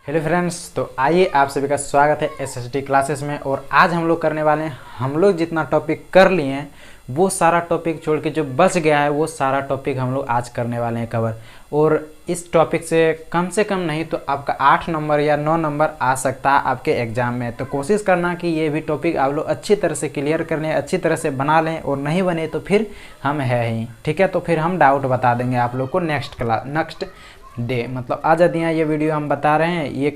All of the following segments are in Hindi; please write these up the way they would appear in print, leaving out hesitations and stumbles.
हेलो फ्रेंड्स, तो आइए आप सभी का स्वागत है एसएसटी क्लासेस में। और आज हम लोग करने वाले हैं, हम लोग जितना टॉपिक कर लिए हैं वो सारा टॉपिक छोड़ के जो बच गया है वो सारा टॉपिक हम लोग आज करने वाले हैं कवर। और इस टॉपिक से कम नहीं तो आपका 8 नंबर या 9 नंबर आ सकता है आपके एग्जाम में। तो कोशिश करना कि ये भी टॉपिक आप लोग अच्छी तरह से क्लियर कर लें, अच्छी तरह से बना लें, और नहीं बने तो फिर हम है ही, ठीक है। तो फिर हम डाउट बता देंगे आप लोग को नेक्स्ट डे, मतलब आज दिया ये वीडियो हम बता रहे हैं, ये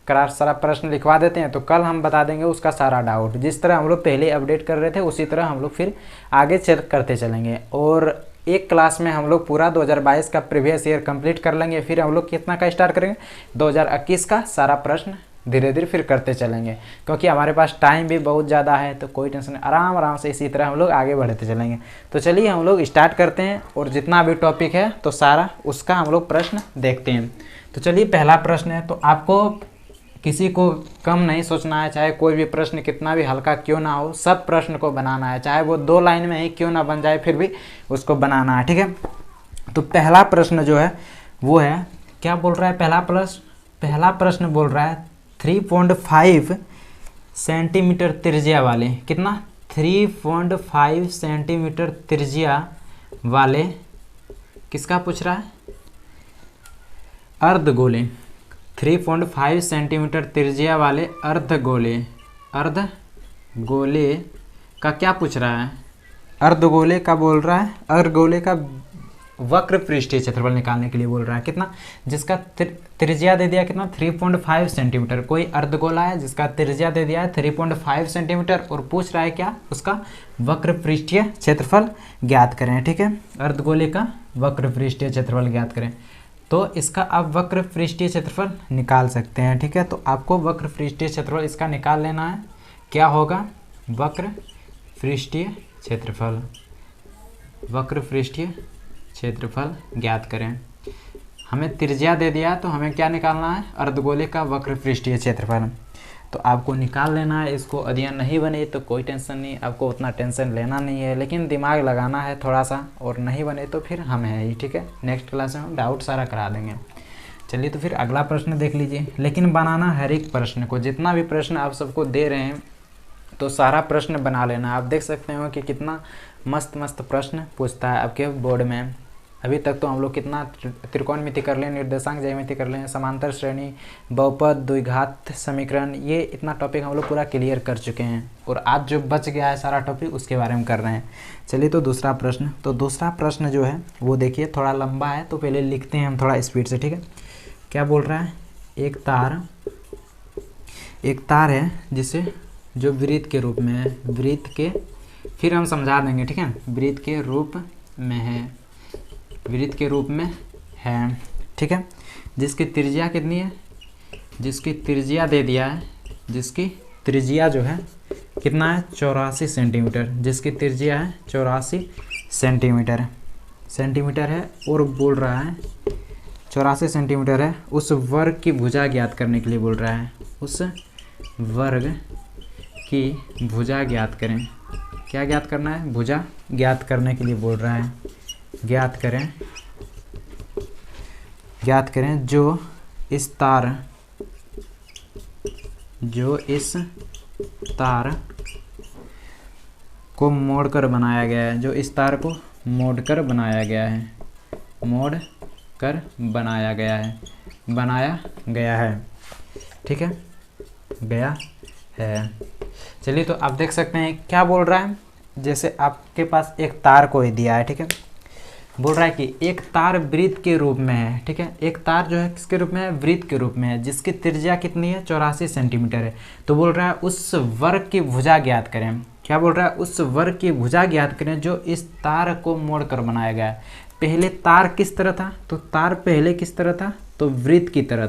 सारा प्रश्न लिखवा देते हैं तो कल हम बता देंगे उसका सारा डाउट। जिस तरह हम लोग पहले अपडेट कर रहे थे उसी तरह हम लोग फिर आगे करते चलेंगे। और एक क्लास में हम लोग पूरा 2022 का प्रीवियस ईयर कंप्लीट कर लेंगे। फिर हम लोग कितना का स्टार्ट करेंगे, 2021 का सारा प्रश्न धीरे धीरे फिर करते चलेंगे, क्योंकि हमारे पास टाइम भी बहुत ज़्यादा है। तो कोई टेंशन नहीं, आराम से इसी तरह हम लोग आगे बढ़ते चलेंगे। तो चलिए हम लोग स्टार्ट करते हैं, और जितना भी टॉपिक है तो सारा उसका हम लोग प्रश्न देखते हैं। तो चलिए पहला प्रश्न है, तो आपको किसी को कम नहीं सोचना है, चाहे कोई भी प्रश्न कितना भी हल्का क्यों ना हो, सब प्रश्न को बनाना है, चाहे वो 2 लाइन में ही क्यों ना बन जाए फिर भी उसको बनाना है, ठीक है। तो पहला प्रश्न जो है वो है, क्या बोल रहा है पहला प्रश्न बोल रहा है 3.5 सेंटीमीटर त्रिज्या वाले, कितना 3.5 सेंटीमीटर त्रिज्या वाले किसका पूछ रहा है, अर्धगोले। 3.5 सेंटीमीटर त्रिज्या वाले अर्धगोले का क्या पूछ रहा है, अर्धगोले का बोल रहा है, अर्धगोले का वक्र पृष्ठीय क्षेत्रफल निकालने के लिए बोल रहा है। कितना, जिसका त्रिज्या दे दिया कितना 3.5 सेंटीमीटर। कोई अर्धगोला है जिसका त्रिज्या दे दिया है 3.5 सेंटीमीटर, और पूछ रहा है क्या, उसका वक्र पृष्ठीय क्षेत्रफल ज्ञात करें, ठीक है। अर्धगोले का वक्र पृष्ठीय क्षेत्रफल ज्ञात करें, तो इसका आप वक्र पृष्ठीय क्षेत्रफल निकाल सकते हैं, ठीक है। तो आपको वक्र पृष्ठीय क्षेत्रफल इसका निकाल लेना है। क्या होगा, वक्र पृष्ठीय क्षेत्रफल, वक्र पृष्ठीय क्षेत्रफल ज्ञात करें। हमें त्रिज्या दे दिया तो हमें क्या निकालना है, अर्धगोले का वक्र पृष्ठीय क्षेत्रफल। तो आपको निकाल लेना है इसको। अध्ययन नहीं बने तो कोई टेंशन नहीं, आपको उतना टेंशन लेना नहीं है, लेकिन दिमाग लगाना है थोड़ा सा, और नहीं बने तो फिर हम हैं ही, ठीक है। नेक्स्ट क्लास में हम डाउट सारा करा देंगे। चलिए तो फिर अगला प्रश्न देख लीजिए, लेकिन बनाना हर एक प्रश्न को, जितना भी प्रश्न आप सबको दे रहे हैं तो सारा प्रश्न बना लेना। आप देख सकते हो कि कितना मस्त प्रश्न पूछता है आपके बोर्ड में। अभी तक तो हम लोग कितना त्रिकोणमिति कर लें, निर्देशांक ज्यामिति कर लें, समांतर श्रेणी, बहुपद, द्विघात समीकरण, ये इतना टॉपिक हम लोग पूरा क्लियर कर चुके हैं। और आज जो बच गया है सारा टॉपिक उसके बारे में कर रहे हैं। चलिए तो दूसरा प्रश्न, तो दूसरा प्रश्न जो है वो देखिए थोड़ा लंबा है, तो पहले लिखते हैं हम थोड़ा स्पीड से, ठीक है। क्या बोल रहा है, एक तार है जिसे, जो वृत्त के रूप में है, वृत्त के, फिर हम समझा देंगे, ठीक है, वृत्त के रूप में है, वृत्त के रूप में है, ठीक है। जिसकी त्रिज्या कितनी है, जिसकी त्रिज्या दे दिया है, जिसकी त्रिज्या जो है कितना है 84 सेंटीमीटर, जिसकी त्रिज्या है 84 सेंटीमीटर है, और बोल रहा है 84 सेंटीमीटर है, उस वर्ग की भुजा ज्ञात करने के लिए बोल रहा है, उस वर्ग की भुजा ज्ञात करें। क्या ज्ञात करना है, भुजा ज्ञात करने के लिए बोल रहा है, ज्ञात करें जो इस तार को मोड़कर बनाया गया है, जो इस तार को मोड़कर बनाया गया है, ठीक है, गया है। चलिए तो आप देख सकते हैं क्या बोल रहा है, जैसे आपके पास एक तार को ही दिया है, ठीक है, बोल रहा है कि एक तार वृत्त के रूप में है, ठीक है। एक तार जो है किसके रूप में है, वृत्त के रूप में है, जिसकी त्रिज्या कितनी है 84 सेंटीमीटर है। तो बोल रहा है उस वर्ग की भुजा ज्ञात करें। क्या बोल रहा है, उस वर्ग की भुजा ज्ञात करें जो इस तार को मोड़कर बनाया गया है। पहले तार किस तरह था, तो तार पहले किस तरह था, तो वृत्त की तरह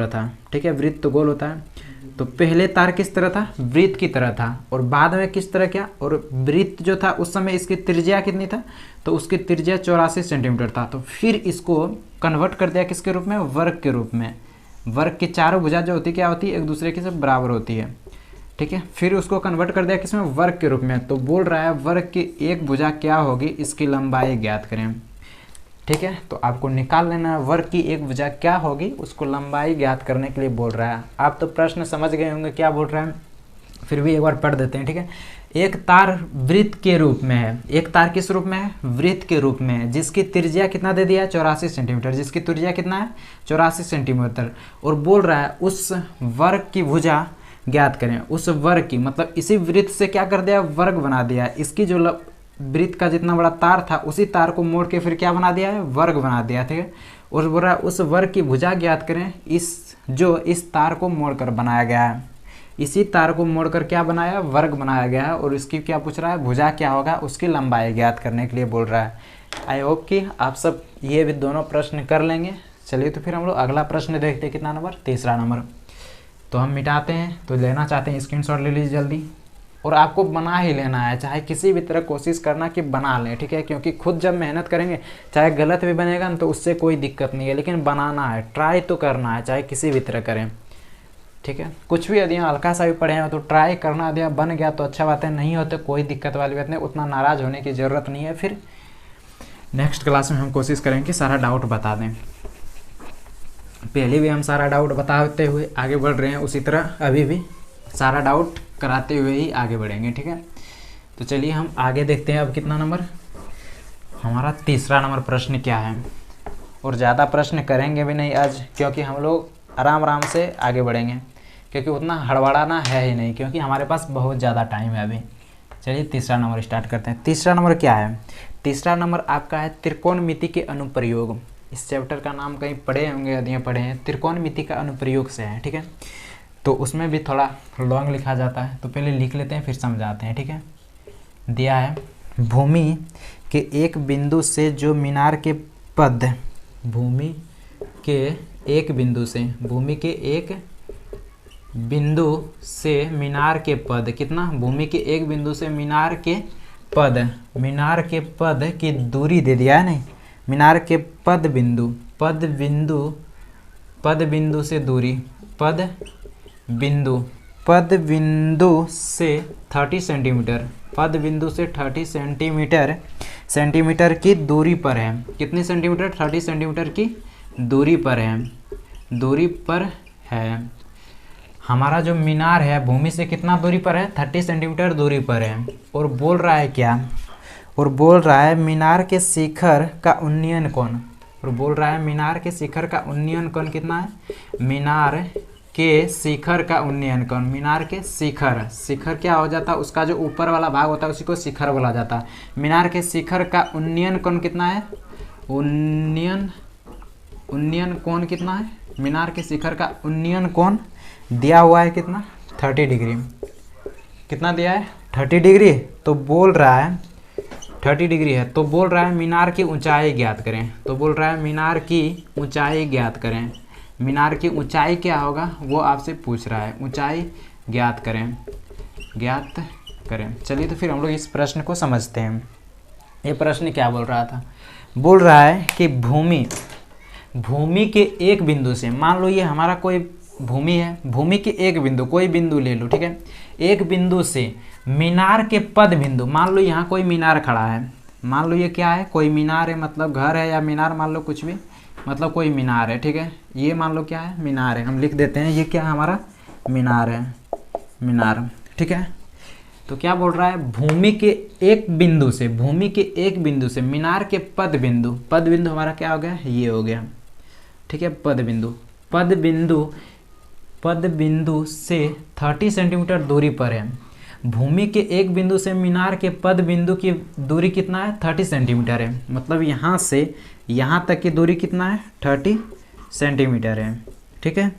था, ठीक है, वृत्त तो गोल होता है। तो पहले तार किस तरह था, वृत्त की तरह था, और बाद में किस तरह क्या, और वृत्त जो था उस समय इसकी त्रिज्या कितनी था, तो उसकी त्रिज्या 84 सेंटीमीटर था। तो फिर इसको कन्वर्ट कर दिया किसके रूप में, वर्ग के रूप में। वर्ग की चारों भुजा जो होती क्या होती है, एक दूसरे के सब बराबर होती है, ठीक है। फिर उसको कन्वर्ट कर दिया किसमें, वर्ग के रूप में। तो बोल रहा है वर्ग की एक भुजा क्या होगी, इसकी लंबाई ज्ञात करें। ठीक है। तो आपको निकाल लेना वर्ग की एक भुजा क्या होगी, उसको लंबाई ज्ञात करने के लिए बोल रहा है। आप तो प्रश्न समझ गए होंगे क्या बोल रहा है, फिर भी एक बार पढ़ देते हैं, ठीक है। एक तार वृत्त के रूप में है, एक तार किस रूप में है, वृत्त के रूप में है, जिसकी त्रिज्या कितना दे दिया है, 84 सेंटीमीटर, जिसकी त्रिज्या कितना है, 84 सेंटीमीटर, और बोल रहा है उस वर्ग की भुजा ज्ञात करें। उस वर्ग की मतलब इसी वृत्त से क्या कर दिया, वर्ग बना दिया। इसकी जो वृत्त का जितना बड़ा तार था उसी तार को मोड़ के फिर क्या बना दिया है, वर्ग बना दिया, ठीक है। और बोल रहा है उस वर्ग की भुजा ज्ञात करें इस तार को मोड़कर बनाया गया है। इसी तार को मोड़कर क्या बनाया, वर्ग बनाया गया है। और इसकी क्या पूछ रहा है, भुजा क्या होगा, उसकी लंबाई ज्ञात करने के लिए बोल रहा है। आई होप कि आप सब ये भी दोनों प्रश्न कर लेंगे। चलिए तो फिर हम लोग अगला प्रश्न देखते हैं, कितना नंबर, तीसरा नंबर। तो हम मिटाते हैं, तो लेना चाहते हैं स्क्रीनशॉट ले लीजिए जल्दी, और आपको बना ही लेना है, चाहे किसी भी तरह कोशिश करना कि बना लें, ठीक है। क्योंकि खुद जब मेहनत करेंगे चाहे गलत भी बनेगा ना तो उससे कोई दिक्कत नहीं है, लेकिन बनाना है, ट्राई तो करना है, चाहे किसी भी तरह करें, ठीक है। कुछ भी यदि हल्का सा भी पढ़े हैं तो ट्राई करना, दिया बन गया तो अच्छा बात है, नहीं हो तो कोई दिक्कत वाली बात नहीं, उतना नाराज़ होने की ज़रूरत नहीं है। फिर नेक्स्ट क्लास में हम कोशिश करेंगे कि सारा डाउट बता दें। पहले भी हम सारा डाउट बताते हुए आगे बढ़ रहे हैं, उसी तरह अभी भी सारा डाउट कराते हुए ही आगे बढ़ेंगे, ठीक है। तो चलिए हम आगे देखते हैं। अब कितना नंबर, हमारा तीसरा नंबर प्रश्न क्या है। और ज़्यादा प्रश्न करेंगे भी नहीं आज, क्योंकि हम लोग आराम आराम से आगे बढ़ेंगे, क्योंकि उतना हड़बड़ाना है ही नहीं, क्योंकि हमारे पास बहुत ज़्यादा टाइम है अभी। चलिए तीसरा नंबर स्टार्ट करते हैं। तीसरा नंबर क्या है, तीसरा नंबर आपका है त्रिकोणमिति के अनुप्रयोग। इस चैप्टर का नाम कहीं पढ़े होंगे, यदि पढ़े हैं, त्रिकोणमिति का अनुप्रयोग से है, ठीक है। तो उसमें भी थोड़ा लॉन्ग लिखा जाता है, तो पहले लिख लेते हैं फिर समझाते हैं, ठीक है। दिया है भूमि के एक बिंदु से जो मीनार के पद, भूमि के एक बिंदु से, भूमि के एक बिंदु से मीनार के पद कितना, भूमि के एक बिंदु से मीनार के पद की दूरी दे दिया है, नहीं, मीनार के पद बिंदु से दूरी, पद बिंदु से 30 सेंटीमीटर, पद बिंदु से 30 सेंटीमीटर की दूरी पर है। कितने सेंटीमीटर, 30 सेंटीमीटर की दूरी पर है। हमारा जो मीनार है भूमि से कितना दूरी पर है, 30 सेंटीमीटर दूरी पर है। और बोल रहा है क्या, और बोल रहा है मीनार के शिखर का उन्नयन कोण, और बोल रहा है मीनार के शिखर का उन्नयन कोण कितना है, मीनार के शिखर का उन्नयन कोण, मीनार के शिखर क्या हो जाता है, उसका जो ऊपर वाला भाग होता है उसी को शिखर बोला जाता है। मीनार के शिखर का उन्नयन कोण कितना है, उन्नयन कोण कितना है, मीनार के शिखर का उन्नयन कोण दिया हुआ है कितना, 30 डिग्री। कितना दिया है, 30 डिग्री। तो बोल रहा है 30 डिग्री है, तो बोल रहा है मीनार की ऊंचाई ज्ञात करें। तो बोल रहा है मीनार की ऊंचाई ज्ञात करें। मीनार की ऊंचाई क्या होगा वो आपसे पूछ रहा है, ऊंचाई ज्ञात करें। चलिए तो फिर हम लोग इस प्रश्न को समझते हैं। ये प्रश्न क्या बोल रहा था, बोल रहा है कि भूमि के एक बिंदु से, मान लो ये हमारा कोई भूमि है, भूमि के एक बिंदु, कोई बिंदु ले लो, ठीक है। एक बिंदु से मीनार के पद बिंदु, मान लो यहाँ कोई मीनार खड़ा है, मान लो ये क्या है, कोई मीनार है, मतलब घर है या मीनार, मान लो कुछ भी, मतलब कोई मीनार है, ठीक है। ये मान लो क्या है, मीनार है, हम लिख देते हैं ये क्या है, हमारा मीनार है, मीनार, ठीक है। तो क्या बोल रहा है, भूमि के एक बिंदु से मीनार के पद बिंदु हमारा क्या हो गया, ये हो गया, ठीक है। पद बिंदु से 30 सेंटीमीटर दूरी पर है। भूमि के एक बिंदु से मीनार के पद बिंदु की दूरी कितना है, 30 सेंटीमीटर है। मतलब यहाँ से यहाँ तक की दूरी कितना है, 30 सेंटीमीटर है, ठीक है।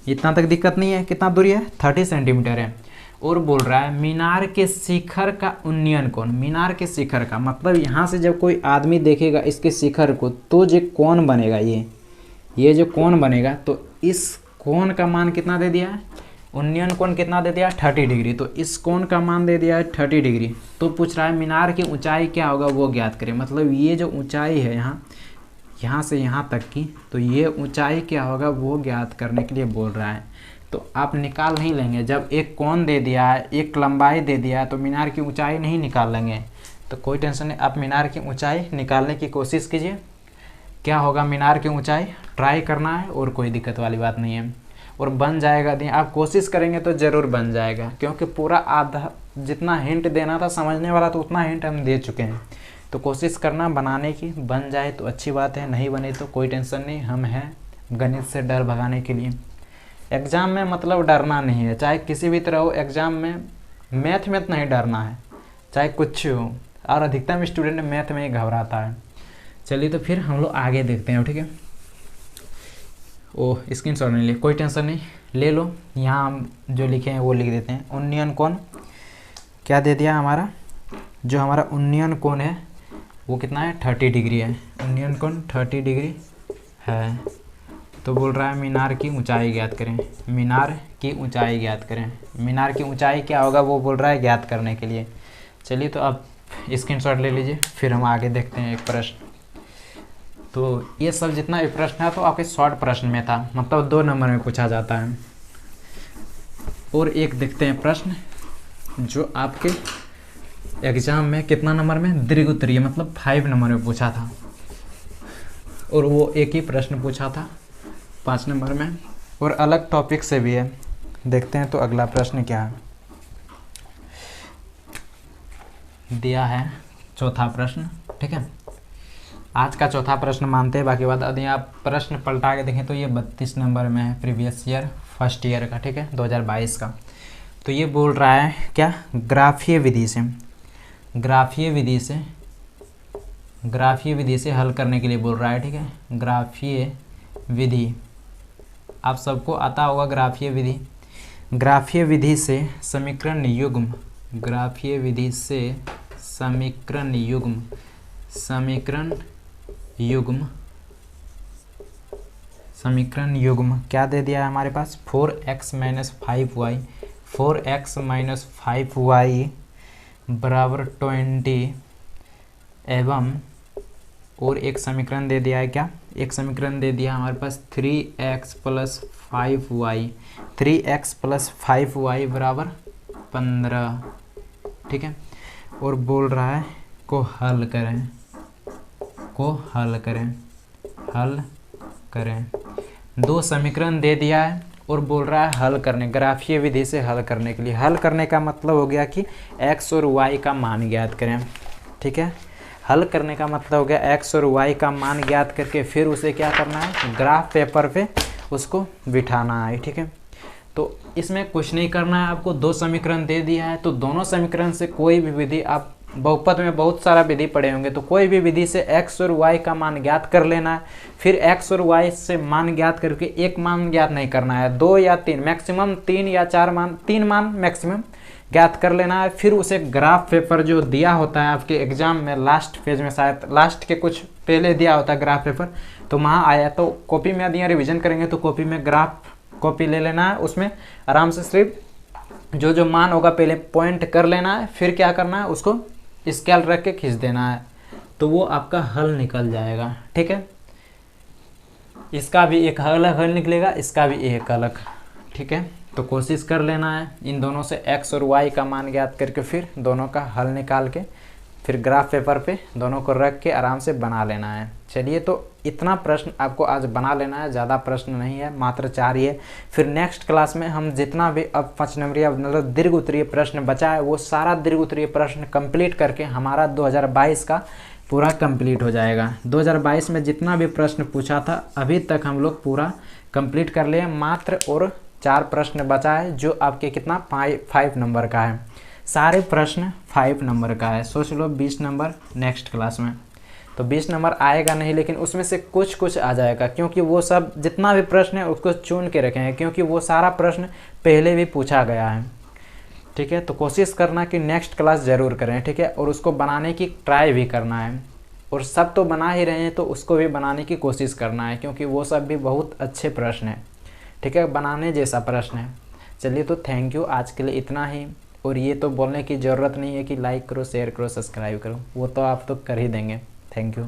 इतना तक दिक्कत नहीं है, कितना दूरी है, 30 सेंटीमीटर है। और बोल रहा है मीनार के शिखर का उन्नयन कोण, मीनार के शिखर का मतलब यहाँ से जब कोई आदमी देखेगा इसके शिखर को तो जो कोण बनेगा, ये जो कोण बनेगा, तो इस कोण का मान कितना दे दिया है, उन्नयन कोण कितना दे दिया, 30 डिग्री। तो इस कोण का मान दे दिया है 30 डिग्री। तो पूछ रहा है मीनार की ऊंचाई क्या होगा वो ज्ञात करें। मतलब ये जो ऊंचाई है यहाँ से यहाँ तक की, तो ये ऊंचाई क्या होगा वो ज्ञात करने के लिए बोल रहा है। तो आप निकाल नहीं लेंगे, जब एक कोण दे दिया है, एक लंबाई दे दिया है, तो मीनार की ऊंचाई नहीं निकाल लेंगे। तो कोई टेंशन नहीं, आप मीनार की ऊंचाई निकालने की कोशिश कीजिए, क्या होगा, मीनार की ऊंचाई ट्राई करना है और कोई दिक्कत वाली बात नहीं है, और बन जाएगा। आप कोशिश करेंगे तो ज़रूर बन जाएगा, क्योंकि पूरा आधा जितना हिंट देना था समझने वाला तो उतना हिंट हम दे चुके हैं। तो कोशिश करना बनाने की, बन जाए तो अच्छी बात है, नहीं बने तो कोई टेंशन नहीं, हम हैं गणित से डर भगाने के लिए। एग्ज़ाम में मतलब डरना नहीं है, चाहे किसी भी तरह हो। एग्ज़ाम में मैथ में नहीं डरना है, चाहे कुछ हो, और अधिकतम स्टूडेंट मैथ में ही घबराता है। चलिए तो फिर हम लोग आगे देखते हैं, ठीक है। ओह स्क्रीनशॉट नहीं लिए, कोई टेंशन नहीं, ले लो। यहाँ हम जो लिखे हैं वो लिख देते हैं। उन्नयन कोण क्या दे दिया हमारा, जो हमारा उन्नयन कोण है वो कितना है, 30 डिग्री है। उन्नयन कोण 30 डिग्री है। तो बोल रहा है मीनार की ऊंचाई ज्ञात करें, मीनार की ऊंचाई ज्ञात करें। मीनार की ऊंचाई क्या होगा वो बोल रहा है ज्ञात करने के लिए। चलिए तो अब स्क्रीनशॉट ले लीजिए, फिर हम आगे देखते हैं एक प्रश्न। तो ये सब जितना भी प्रश्न है तो आपके शॉर्ट प्रश्न में था, मतलब 2 नंबर में पूछा जाता है। और एक देखते हैं प्रश्न जो आपके एग्जाम में कितना नंबर में, दीर्घ उत्तरीय मतलब 5 नंबर में पूछा था, और वो एक ही प्रश्न पूछा था 5 नंबर में, और अलग टॉपिक से भी है। देखते हैं तो अगला प्रश्न क्या है, दिया है चौथा प्रश्न, ठीक है। आज का चौथा प्रश्न मानते हैं, बाकी बात यदि आप प्रश्न पलटा के देखें तो ये 32 नंबर में है, प्रीवियस ईयर फर्स्ट ईयर का, ठीक है, 2022 का। तो ये बोल रहा है क्या, ग्राफीय विधि से, ग्राफीय विधि से हल करने के लिए बोल रहा है, ठीक है। ग्राफीय विधि आप सबको आता होगा, ग्राफीय विधि से समीकरण युग्म, ग्राफीय विधि से समीकरण युग्म क्या दे दिया है हमारे पास, 4x - 5y, 4x - 5y बराबर 20 एवं, और एक समीकरण दे दिया है क्या, एक समीकरण दे दिया हमारे पास 3x + 5y, 3x + 5y बराबर 15, ठीक है। और बोल रहा है को हल करें। 2 समीकरण दे दिया है और बोल रहा है हल करने, ग्राफीय विधि से हल करने के लिए। हल करने का मतलब हो गया कि x और y का मान ज्ञात करें, ठीक है। हल करने का मतलब हो गया x और y का मान ज्ञात करके फिर उसे क्या करना है, ग्राफ पेपर पे उसको बिठाना है, ठीक है। तो इसमें कुछ नहीं करना है आपको, 2 समीकरण दे दिया है तो दोनों समीकरण से कोई भी विधि, आप बहुपद में बहुत सारा विधि पढ़े होंगे, तो कोई भी विधि से x और y का मान ज्ञात कर लेना है। फिर x और y से मान ज्ञात करके एक मान ज्ञात नहीं करना है, 2 या 3 मैक्सिमम, 3 या 4 मान, 3 मान मैक्सिमम ज्ञात कर लेना है। फिर उसे ग्राफ पेपर जो दिया होता है आपके एग्जाम में लास्ट पेज में, शायद लास्ट के कुछ पहले दिया होता है ग्राफ पेपर, तो वहाँ आया तो कॉपी में यदि रिविजन करेंगे तो कॉपी में ग्राफ कॉपी ले लेना है, उसमें आराम से सिर्फ जो जो मान होगा पहले पॉइंट कर लेना है, फिर क्या करना है उसको स्केल रख के खींच देना है, तो वो आपका हल निकल जाएगा, ठीक है। इसका भी एक अलग हल निकलेगा, इसका भी एक अलग, ठीक है। तो कोशिश कर लेना है इन दोनों से x और y का मान ज्ञात करके फिर दोनों का हल निकाल के फिर ग्राफ पेपर पे दोनों को रख के आराम से बना लेना है। चलिए तो इतना प्रश्न आपको आज बना लेना है, ज़्यादा प्रश्न नहीं है, मात्र 4 ही है। फिर नेक्स्ट क्लास में हम जितना भी अब 5 नंबरीय मतलब दीर्घ उत्तरीय प्रश्न बचा है वो सारा दीर्घ उत्तरीय प्रश्न कंप्लीट करके हमारा 2022 का पूरा कंप्लीट हो जाएगा। 2022 में जितना भी प्रश्न पूछा था अभी तक हम लोग पूरा कंप्लीट कर लिए, मात्र और 4 प्रश्न बचा है जो आपके कितना 5 नंबर का है। सारे प्रश्न 5 नंबर का है, सोच लो 20 नंबर नेक्स्ट क्लास में, तो 20 नंबर आएगा नहीं, लेकिन उसमें से कुछ आ जाएगा, क्योंकि वो सब जितना भी प्रश्न है उसको चुन के रखे हैं, क्योंकि वो सारा प्रश्न पहले भी पूछा गया है, ठीक है। तो कोशिश करना कि नेक्स्ट क्लास ज़रूर करें, ठीक है, और उसको बनाने की ट्राई भी करना है, और सब तो बना ही रहे हैं तो उसको भी बनाने की कोशिश करना है, क्योंकि वो सब भी बहुत अच्छे प्रश्न हैं, ठीक है, बनाने जैसा प्रश्न है। चलिए तो थैंक यू, आज के लिए इतना ही। और ये तो बोलने की ज़रूरत नहीं है कि लाइक करो, शेयर करो, सब्सक्राइब करो, वो तो आप तो कर ही देंगे। Thank you.